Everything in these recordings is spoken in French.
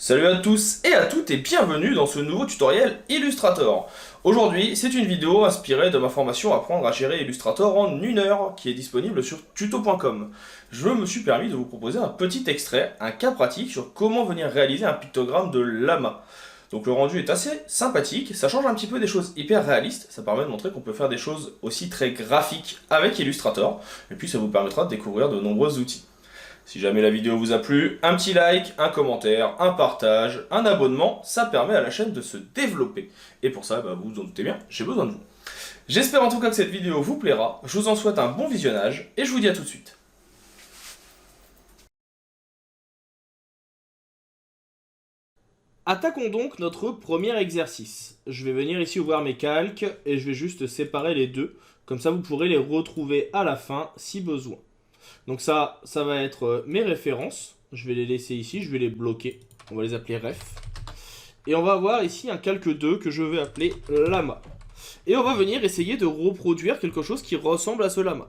Salut à tous et à toutes et bienvenue dans ce nouveau tutoriel Illustrator. Aujourd'hui, c'est une vidéo inspirée de ma formation Apprendre à gérer Illustrator en 1 heure qui est disponible sur tuto.com. Je me suis permis de vous proposer un petit extrait, un cas pratique sur comment venir réaliser un pictogramme de lama. Donc le rendu est assez sympathique, ça change un petit peu des choses hyper réalistes, ça permet de montrer qu'on peut faire des choses aussi très graphiques avec Illustrator, et puis ça vous permettra de découvrir de nombreux outils. Si jamais la vidéo vous a plu, un petit like, un commentaire, un partage, un abonnement, ça permet à la chaîne de se développer. Et pour ça, vous vous en doutez bien, j'ai besoin de vous. J'espère en tout cas que cette vidéo vous plaira, je vous en souhaite un bon visionnage, et je vous dis à tout de suite. Attaquons donc notre premier exercice. Je vais venir ici ouvrir mes calques, et je vais juste séparer les deux, comme ça vous pourrez les retrouver à la fin si besoin. Donc ça va être mes références. Je vais les laisser ici, je vais les bloquer. On va les appeler ref. Et on va avoir ici un calque 2 que je vais appeler lama. Et on va venir essayer de reproduire quelque chose qui ressemble à ce lama.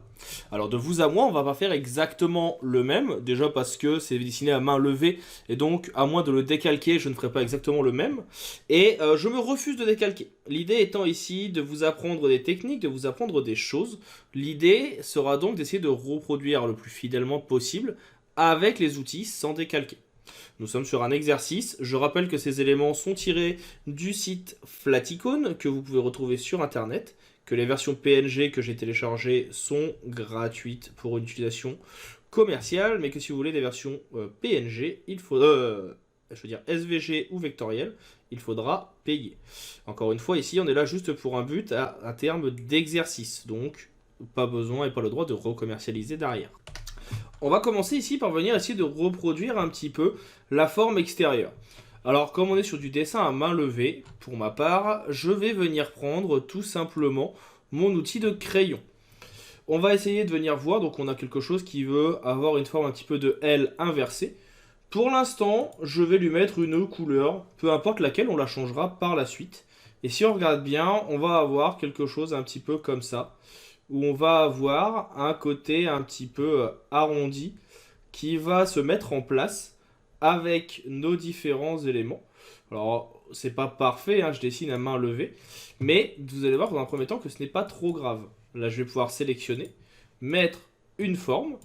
Alors de vous à moi, on va pas faire exactement le même. Déjà parce que c'est dessiné à main levée. Et donc, à moins de le décalquer, je ne ferai pas exactement le même. Et je me refuse de décalquer. L'idée étant ici de vous apprendre des techniques, de vous apprendre des choses. L'idée sera donc d'essayer de reproduire le plus fidèlement possible avec les outils sans décalquer. Nous sommes sur un exercice. Je rappelle que ces éléments sont tirés du site Flaticone que vous pouvez retrouver sur internet, que les versions PNG que j'ai téléchargées sont gratuites pour une utilisation commerciale, mais que si vous voulez des versions PNG, il faudra, je veux dire SVG ou vectoriel, il faudra payer. Encore une fois, ici, on est là juste pour un but à terme d'exercice, donc pas besoin et pas le droit de recommercialiser derrière. On va commencer ici par venir essayer de reproduire un petit peu la forme extérieure. Alors comme on est sur du dessin à main levée, pour ma part, je vais venir prendre tout simplement mon outil de crayon. On va essayer de venir voir, donc on a quelque chose qui veut avoir une forme un petit peu de L inversée. Pour l'instant, je vais lui mettre une couleur, peu importe laquelle, on la changera par la suite. Et si on regarde bien, on va avoir quelque chose un petit peu comme ça, où on va avoir un côté un petit peu arrondi qui va se mettre en place avec nos différents éléments. Alors, c'est pas parfait, je dessine à main levée, mais vous allez voir dans un premier temps que ce n'est pas trop grave. Là, je vais pouvoir sélectionner, mettre une forme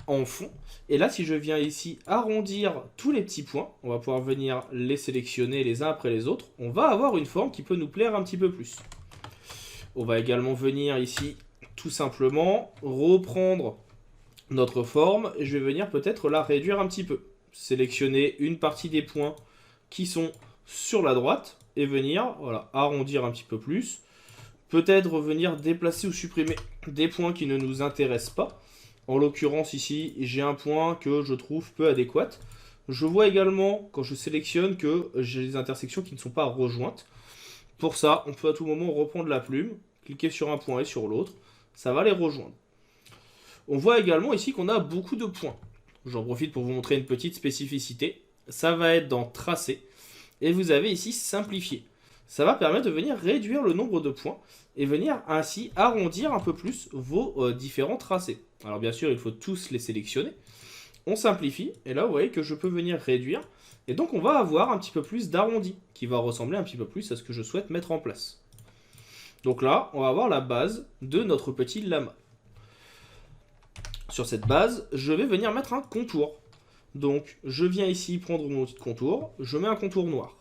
en fond, et là, si je viens ici arrondir tous les petits points, on va pouvoir venir les sélectionner les uns après les autres, on va avoir une forme qui peut nous plaire un petit peu plus. On va également venir ici tout simplement reprendre notre forme et je vais venir peut-être la réduire un petit peu. Sélectionner une partie des points qui sont sur la droite et venir arrondir un petit peu plus. Peut-être venir déplacer ou supprimer des points qui ne nous intéressent pas. En l'occurrence ici, j'ai un point que je trouve peu adéquat. Je vois également quand je sélectionne que j'ai des intersections qui ne sont pas rejointes. Pour ça, on peut à tout moment reprendre la plume, cliquer sur un point et sur l'autre. Ça va les rejoindre. On voit également ici qu'on a beaucoup de points. J'en profite pour vous montrer une petite spécificité. Ça va être dans Tracer. Et vous avez ici Simplifier. Ça va permettre de venir réduire le nombre de points et venir ainsi arrondir un peu plus vos différents tracés. Alors bien sûr, il faut tous les sélectionner. On simplifie et là vous voyez que je peux venir réduire. Et donc on va avoir un petit peu plus d'arrondi qui va ressembler un petit peu plus à ce que je souhaite mettre en place. Donc là, on va avoir la base de notre petit lama. Sur cette base, je vais venir mettre un contour. Donc, je viens ici prendre mon outil de contour, je mets un contour noir.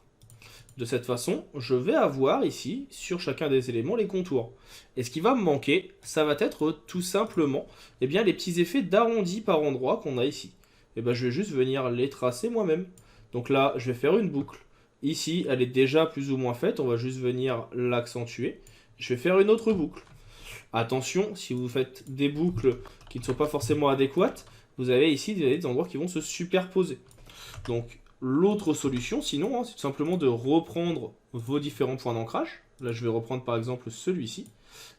De cette façon, je vais avoir ici, sur chacun des éléments, les contours. Et ce qui va me manquer, ça va être tout simplement les petits effets d'arrondi par endroit qu'on a ici. Et je vais juste venir les tracer moi-même. Donc là, je vais faire une boucle. Ici, elle est déjà plus ou moins faite, on va juste venir l'accentuer. Je vais faire une autre boucle. Attention, si vous faites des boucles qui ne sont pas forcément adéquates, vous avez ici des endroits qui vont se superposer. Donc l'autre solution, sinon, c'est tout simplement de reprendre vos différents points d'ancrage. Là, je vais reprendre par exemple celui-ci.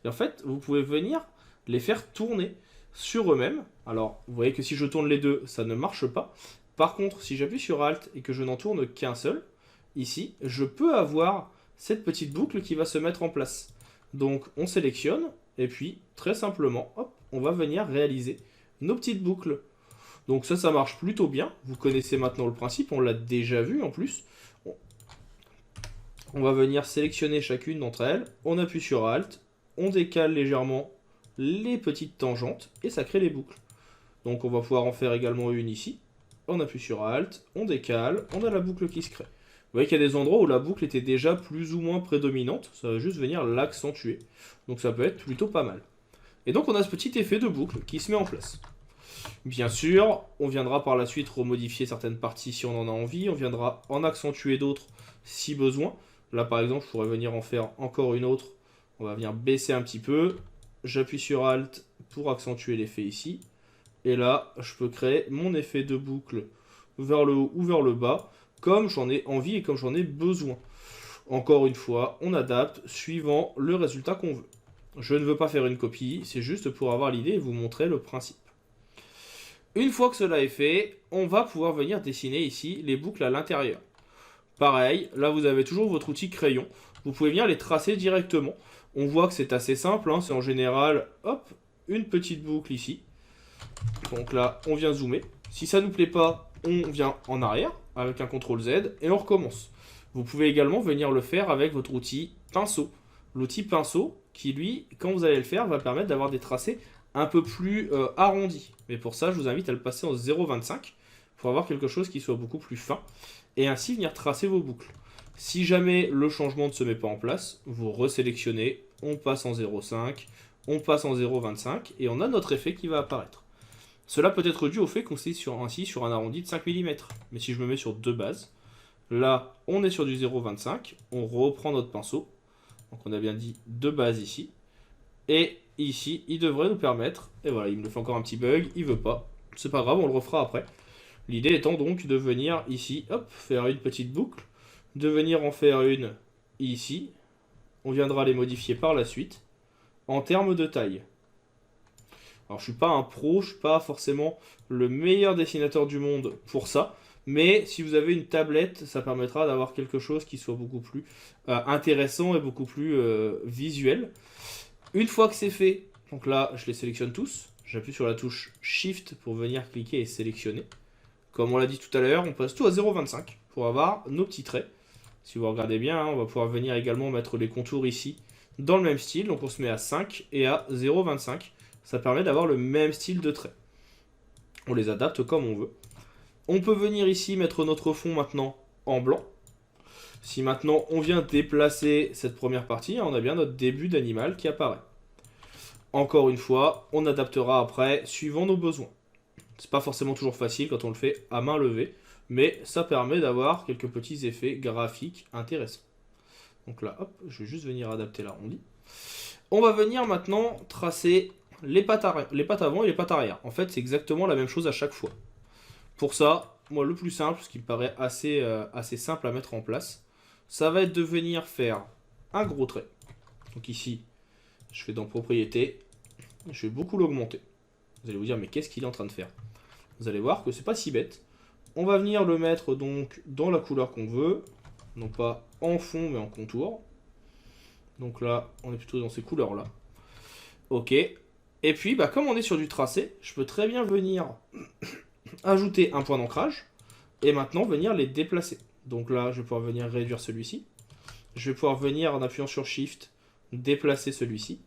Et en fait, vous pouvez venir les faire tourner sur eux-mêmes. Alors, vous voyez que si je tourne les deux, ça ne marche pas. Par contre, si j'appuie sur Alt et que je n'en tourne qu'un seul, ici, je peux avoir cette petite boucle qui va se mettre en place. Donc, on sélectionne, et puis, très simplement, hop, on va venir réaliser nos petites boucles. Donc ça marche plutôt bien. Vous connaissez maintenant le principe, on l'a déjà vu en plus. On va venir sélectionner chacune d'entre elles. On appuie sur Alt, on décale légèrement les petites tangentes et ça crée les boucles. Donc on va pouvoir en faire également une ici. On appuie sur Alt, on décale, on a la boucle qui se crée. Vous voyez qu'il y a des endroits où la boucle était déjà plus ou moins prédominante. Ça va juste venir l'accentuer. Donc ça peut être plutôt pas mal. Et donc on a ce petit effet de boucle qui se met en place. Bien sûr, on viendra par la suite remodifier certaines parties si on en a envie. On viendra en accentuer d'autres si besoin. Là par exemple, je pourrais venir en faire encore une autre. On va venir baisser un petit peu. J'appuie sur Alt pour accentuer l'effet ici. Et là, je peux créer mon effet de boucle vers le haut ou vers le bas, comme j'en ai envie et comme j'en ai besoin. Encore une fois, on adapte suivant le résultat qu'on veut. Je ne veux pas faire une copie, c'est juste pour avoir l'idée et vous montrer le principe. Une fois que cela est fait, on va pouvoir venir dessiner ici les boucles à l'intérieur. Pareil, là vous avez toujours votre outil crayon. Vous pouvez venir les tracer directement. On voit que c'est assez simple, hein, c'est en général, hop, une petite boucle ici. Donc là, on vient zoomer. Si ça ne nous plaît pas, on vient en arrière avec un CTRL Z et on recommence. Vous pouvez également venir le faire avec votre outil pinceau. L'outil pinceau qui, lui, quand vous allez le faire, va permettre d'avoir des tracés un peu plus arrondis. Mais pour ça, je vous invite à le passer en 0,25 pour avoir quelque chose qui soit beaucoup plus fin et ainsi venir tracer vos boucles. Si jamais le changement ne se met pas en place, vous resélectionnez, on passe en 0,5, on passe en 0,25 et on a notre effet qui va apparaître. Cela peut être dû au fait qu'on est ainsi sur un arrondi de 5 mm. Mais si je me mets sur deux bases, là on est sur du 0,25, on reprend notre pinceau. Donc on a bien dit deux bases ici. Et ici, il devrait nous permettre, et voilà, il me fait encore un petit bug, il veut pas. C'est pas grave, on le refera après. L'idée étant donc de venir ici, hop, faire une petite boucle, de venir en faire une ici. On viendra les modifier par la suite en termes de taille. Alors je suis pas un pro, je suis pas forcément le meilleur dessinateur du monde pour ça, mais si vous avez une tablette, ça permettra d'avoir quelque chose qui soit beaucoup plus intéressant et beaucoup plus visuel. Une fois que c'est fait, donc là je les sélectionne tous, j'appuie sur la touche Shift pour venir cliquer et sélectionner. Comme on l'a dit tout à l'heure, on passe tout à 0,25 pour avoir nos petits traits. Si vous regardez bien, hein, on va pouvoir venir également mettre les contours ici dans le même style, donc on se met à 5 et à 0,25. Ça permet d'avoir le même style de trait. On les adapte comme on veut. On peut venir ici mettre notre fond maintenant en blanc. Si maintenant on vient déplacer cette première partie, on a bien notre début d'animal qui apparaît. Encore une fois, on adaptera après suivant nos besoins. C'est pas forcément toujours facile quand on le fait à main levée, mais ça permet d'avoir quelques petits effets graphiques intéressants. Donc là, hop, je vais juste venir adapter l'arrondi. On va venir maintenant tracer les pattes avant et les pattes arrière. En fait, c'est exactement la même chose à chaque fois. Pour ça, moi, le plus simple, ce qui me paraît assez simple à mettre en place, ça va être de venir faire un gros trait. Donc ici, je fais dans Propriétés, je vais beaucoup l'augmenter. Vous allez vous dire, mais qu'est-ce qu'il est en train de faire? Vous allez voir que c'est pas si bête. On va venir le mettre donc dans la couleur qu'on veut, non pas en fond, mais en contour. Donc là, on est plutôt dans ces couleurs-là. Ok. Et puis, bah, comme on est sur du tracé, je peux très bien venir ajouter un point d'ancrage et maintenant venir les déplacer. Donc là, je vais pouvoir venir réduire celui-ci. Je vais pouvoir venir, en appuyant sur Shift, déplacer celui-ci.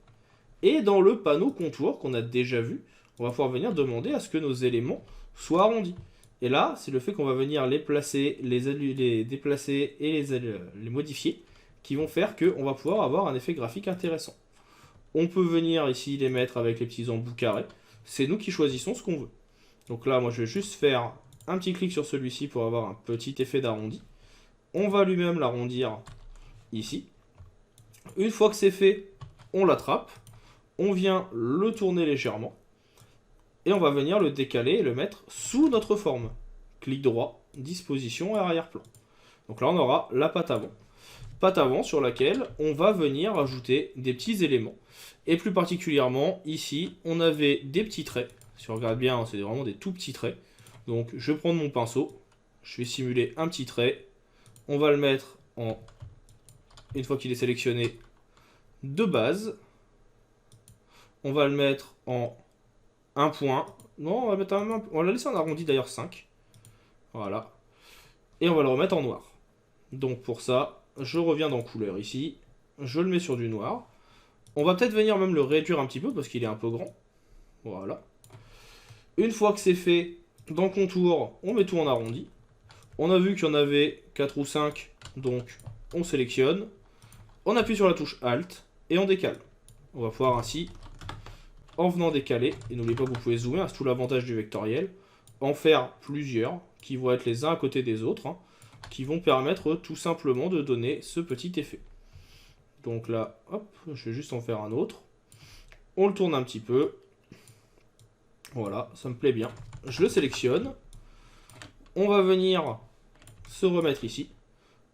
Et dans le panneau contour qu'on a déjà vu, on va pouvoir venir demander à ce que nos éléments soient arrondis. Et là, c'est le fait qu'on va venir les placer, les déplacer et les modifier qui vont faire qu'on va pouvoir avoir un effet graphique intéressant. On peut venir ici les mettre avec les petits embouts carrés. C'est nous qui choisissons ce qu'on veut. Donc là, moi, je vais juste faire un petit clic sur celui-ci pour avoir un petit effet d'arrondi. On va lui-même l'arrondir ici. Une fois que c'est fait, on l'attrape. On vient le tourner légèrement. Et on va venir le décaler et le mettre sous notre forme. Clic droit, disposition et arrière-plan. Donc là, on aura la patte avant. Patte avant sur laquelle on va venir ajouter des petits éléments. Et plus particulièrement, ici, on avait des petits traits. Si on regarde bien, c'est vraiment des tout petits traits. Donc, je vais prendre mon pinceau. Je vais simuler un petit trait. On va le mettre en, une fois qu'il est sélectionné, de base. On va le mettre en un point Non, on va mettre on va la laisser en arrondi d'ailleurs 5. Voilà. Et on va le remettre en noir. Donc pour ça, je reviens dans couleur ici. Je le mets sur du noir. On va peut-être venir même le réduire un petit peu parce qu'il est un peu grand. Voilà. Une fois que c'est fait, dans contour, on met tout en arrondi. On a vu qu'il y en avait 4 ou 5, donc on sélectionne. On appuie sur la touche Alt et on décale. On va pouvoir ainsi, en venant décaler, et n'oubliez pas que vous pouvez zoomer, hein, c'est tout l'avantage du vectoriel, en faire plusieurs qui vont être les uns à côté des autres, hein, qui vont permettre tout simplement de donner ce petit effet. Donc là, hop, je vais juste en faire un autre. On le tourne un petit peu. Voilà, ça me plaît bien. Je le sélectionne. On va venir se remettre ici.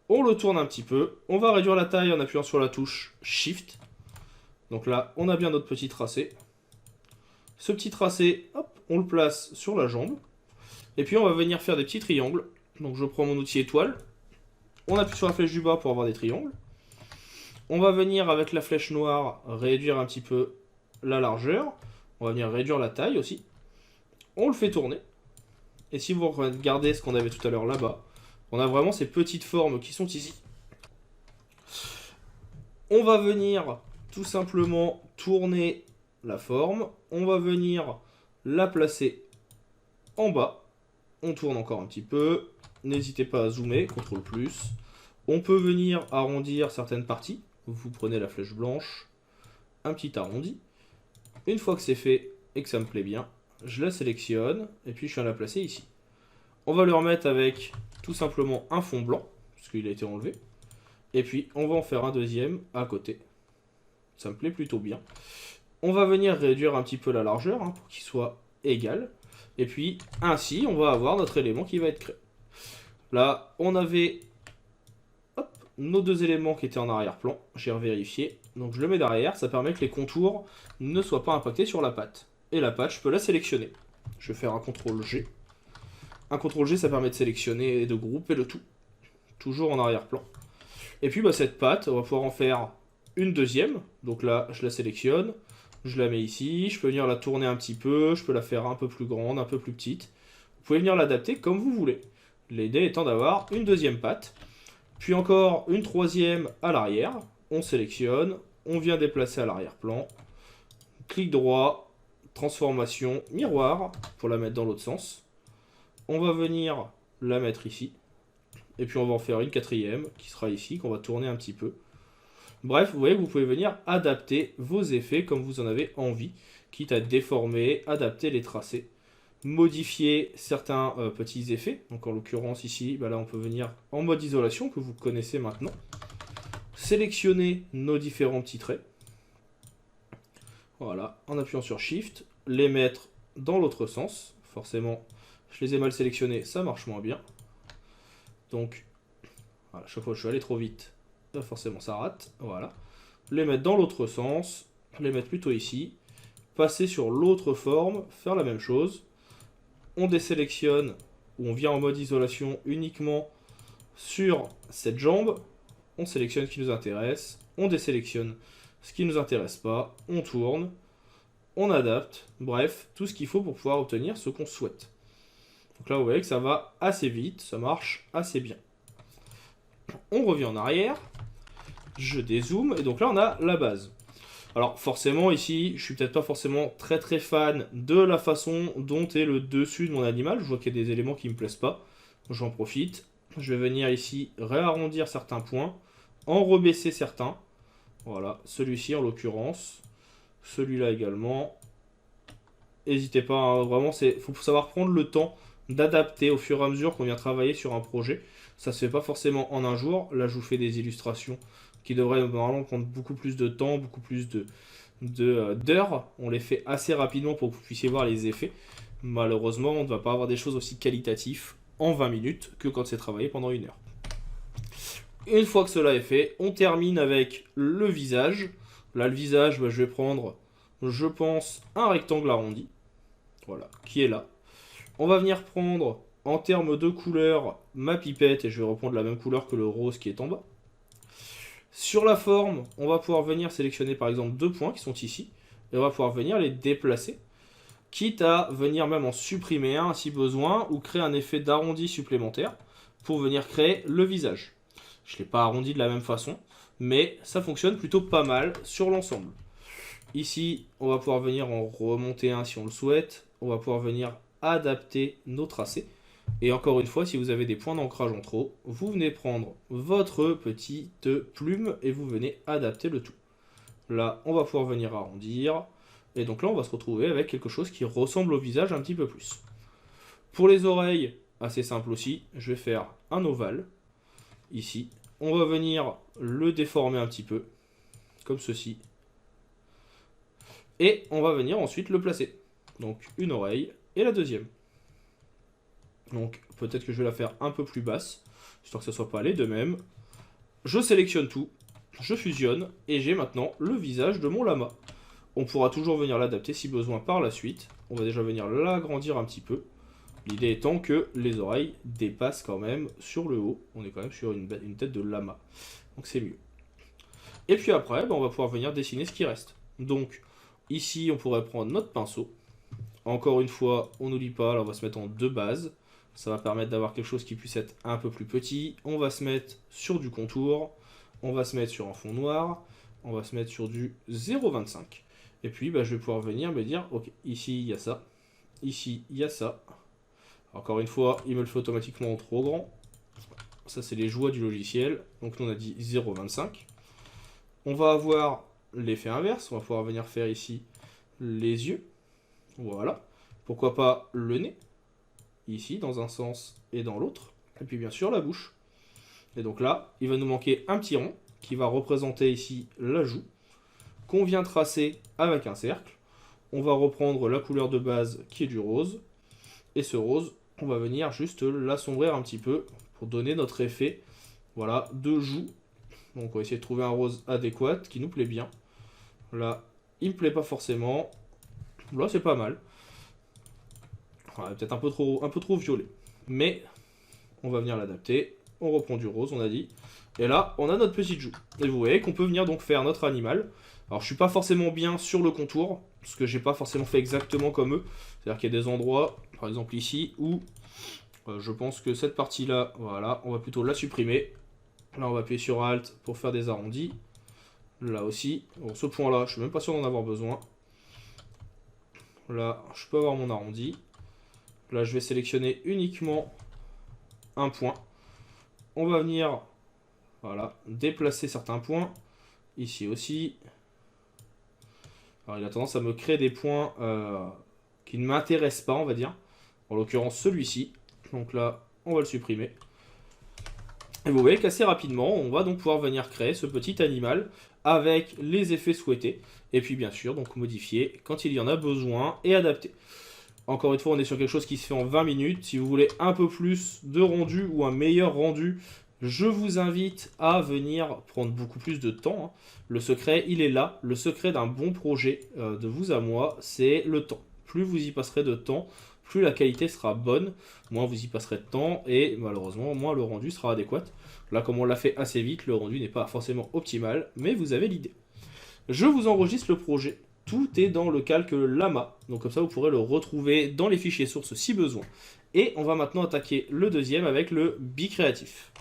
On le tourne un petit peu. On va réduire la taille en appuyant sur la touche Shift. Donc là, on a bien notre petit tracé. Ce petit tracé, hop, on le place sur la jambe. Et puis on va venir faire des petits triangles. Donc je prends mon outil étoile. On appuie sur la flèche du bas pour avoir des triangles. On va venir avec la flèche noire réduire un petit peu la largeur. On va venir réduire la taille aussi. On le fait tourner. Et si vous regardez ce qu'on avait tout à l'heure là-bas, on a vraiment ces petites formes qui sont ici. On va venir tout simplement tourner la forme. On va venir la placer en bas. On tourne encore un petit peu. N'hésitez pas à zoomer, CTRL+. On peut venir arrondir certaines parties. Vous prenez la flèche blanche, un petit arrondi. Une fois que c'est fait et que ça me plaît bien, je la sélectionne et puis je viens la placer ici. On va le remettre avec tout simplement un fond blanc, puisqu'il a été enlevé. Et puis on va en faire un deuxième à côté. Ça me plaît plutôt bien. On va venir réduire un petit peu la largeur hein, pour qu'il soit égal. Et puis ainsi on va avoir notre élément qui va être créé. Là on avait nos deux éléments qui étaient en arrière-plan. J'ai revérifié. Donc je le mets derrière. Ça permet que les contours ne soient pas impactés sur la patte. Et la patte je peux la sélectionner. Je vais faire un CTRL G. Un CTRL G, ça permet de sélectionner et de grouper le tout. Toujours en arrière-plan. Et puis bah, cette patte, on va pouvoir en faire une deuxième. Donc là, je la sélectionne. Je la mets ici. Je peux venir la tourner un petit peu. Je peux la faire un peu plus grande, un peu plus petite. Vous pouvez venir l'adapter comme vous voulez. L'idée étant d'avoir une deuxième patte. Puis encore une troisième à l'arrière. On sélectionne. On vient déplacer à l'arrière-plan. Clic droit. Transformation miroir. Pour la mettre dans l'autre sens. On va venir la mettre ici. Et puis on va en faire une quatrième qui sera ici, qu'on va tourner un petit peu. Bref, vous voyez que vous pouvez venir adapter vos effets comme vous en avez envie. Quitte à déformer, adapter les tracés, modifier certains petits effets. Donc en l'occurrence ici, bah là on peut venir en mode isolation que vous connaissez maintenant. Sélectionner nos différents petits traits. Voilà, en appuyant sur Shift, les mettre dans l'autre sens. Forcément, je les ai mal sélectionnés, ça marche moins bien. Donc, voilà, chaque fois que je suis allé trop vite, forcément ça rate. Voilà. Les mettre dans l'autre sens, les mettre plutôt ici. Passer sur l'autre forme, faire la même chose. On désélectionne, ou on vient en mode isolation uniquement sur cette jambe. On sélectionne ce qui nous intéresse. On désélectionne ce qui ne nous intéresse pas. On tourne. On adapte. Bref, tout ce qu'il faut pour pouvoir obtenir ce qu'on souhaite. Donc là, vous voyez que ça va assez vite, ça marche assez bien. On revient en arrière, je dézoome, et donc là, on a la base. Alors forcément, ici, je suis peut-être pas forcément très fan de la façon dont est le dessus de mon animal. Je vois qu'il y a des éléments qui me plaisent pas, j'en profite. Je vais venir ici réarrondir certains points, en rebaisser certains. Voilà, celui-ci en l'occurrence, celui-là également. N'hésitez pas, hein, vraiment, faut savoir prendre le temps d'adapter au fur et à mesure qu'on vient travailler sur un projet. Ça se fait pas forcément en un jour. Là, je vous fais des illustrations qui devraient normalement prendre beaucoup plus de temps, beaucoup plus d'heures. On les fait assez rapidement pour que vous puissiez voir les effets. Malheureusement, on ne va pas avoir des choses aussi qualitatives en 20 minutes que quand c'est travaillé pendant 1 heure. Une fois que cela est fait, on termine avec le visage. Là, le visage, bah, je vais prendre, je pense, un rectangle arrondi. Voilà, qui est là. On va venir prendre, en termes de couleur, ma pipette, et je vais reprendre la même couleur que le rose qui est en bas. Sur la forme, on va pouvoir venir sélectionner par exemple 2 points qui sont ici, et on va pouvoir venir les déplacer. quitte à venir même en supprimer un si besoin, ou créer un effet d'arrondi supplémentaire pour venir créer le visage. Je ne l'ai pas arrondi de la même façon, mais ça fonctionne plutôt pas mal sur l'ensemble. Ici, on va pouvoir venir en remonter un si on le souhaite. On va pouvoir venir adapter nos tracés. Et encore une fois, si vous avez des points d'ancrage en trop, vous venez prendre votre petite plume et vous venez adapter le tout. Là, on va pouvoir venir arrondir. Et donc là, on va se retrouver avec quelque chose qui ressemble au visage un petit peu plus. Pour les oreilles, assez simple aussi, je vais faire un ovale. Ici, on va venir le déformer un petit peu, comme ceci. Et on va venir ensuite le placer. Donc une oreille et la deuxième. Donc peut-être que je vais la faire un peu plus basse, histoire que ça ne soit pas les deux mêmes. Je sélectionne tout, je fusionne, et j'ai maintenant le visage de mon lama. On pourra toujours venir l'adapter si besoin par la suite. On va déjà venir l'agrandir un petit peu. L'idée étant que les oreilles dépassent quand même sur le haut. On est quand même sur une tête de lama. Donc c'est mieux. Et puis après, on va pouvoir venir dessiner ce qui reste. Donc ici, on pourrait prendre notre pinceau. Encore une fois, on n'oublie pas, là on va se mettre en deux bases. Ça va permettre d'avoir quelque chose qui puisse être un peu plus petit. On va se mettre sur du contour. On va se mettre sur un fond noir. On va se mettre sur du 0,25. Et puis, je vais pouvoir venir me dire, ok, ici, il y a ça. Ici, il y a ça. Encore une fois, il me le fait automatiquement en trop grand. Ça, c'est les joies du logiciel. Donc, nous, on a dit 0,25. On va avoir l'effet inverse. On va pouvoir venir faire ici les yeux. Voilà. Pourquoi pas le nez. Ici, dans un sens et dans l'autre. Et puis, bien sûr, la bouche. Et donc là, il va nous manquer un petit rond qui va représenter ici la joue, qu'on vient tracer avec un cercle. On va reprendre la couleur de base qui est du rose. Et ce rose, on va venir juste l'assombrir un petit peu pour donner notre effet, voilà, de joue. Donc on va essayer de trouver un rose adéquat qui nous plaît bien. Là, il me plaît pas forcément. Là, c'est pas mal. Voilà, peut-être un peu trop violet. Mais on va venir l'adapter. On reprend du rose, on a dit. Et là, on a notre petite joue. Et vous voyez qu'on peut venir donc faire notre animal. Alors, je suis pas forcément bien sur le contour, parce que j'ai pas forcément fait exactement comme eux. C'est-à-dire qu'il y a des endroits, par exemple ici, où je pense que cette partie-là, voilà, on va plutôt la supprimer. Là, on va appuyer sur Alt pour faire des arrondis. Là aussi. Bon, ce point-là, je suis même pas sûr d'en avoir besoin. Là, je peux avoir mon arrondi. Là, je vais sélectionner uniquement un point. On va venir, voilà, déplacer certains points. Ici aussi. Alors, il a tendance à me créer des points qui ne m'intéressent pas, on va dire. En l'occurrence, celui-ci. Donc là, on va le supprimer. Et vous voyez qu'assez rapidement, on va donc pouvoir venir créer ce petit animal avec les effets souhaités. Et puis bien sûr, donc modifier quand il y en a besoin et adapter. Encore une fois, on est sur quelque chose qui se fait en 20 minutes. Si vous voulez un peu plus de rendu ou un meilleur rendu, je vous invite à venir prendre beaucoup plus de temps. Le secret, il est là. Le secret d'un bon projet de vous à moi, c'est le temps. Plus vous y passerez de temps, plus la qualité sera bonne, moins vous y passerez de temps et malheureusement, moins le rendu sera adéquat. Là, comme on l'a fait assez vite, le rendu n'est pas forcément optimal, mais vous avez l'idée. Je vous enregistre le projet. Tout est dans le calque Lama, donc comme ça vous pourrez le retrouver dans les fichiers sources si besoin. Et on va maintenant attaquer le deuxième avec le bicréatif.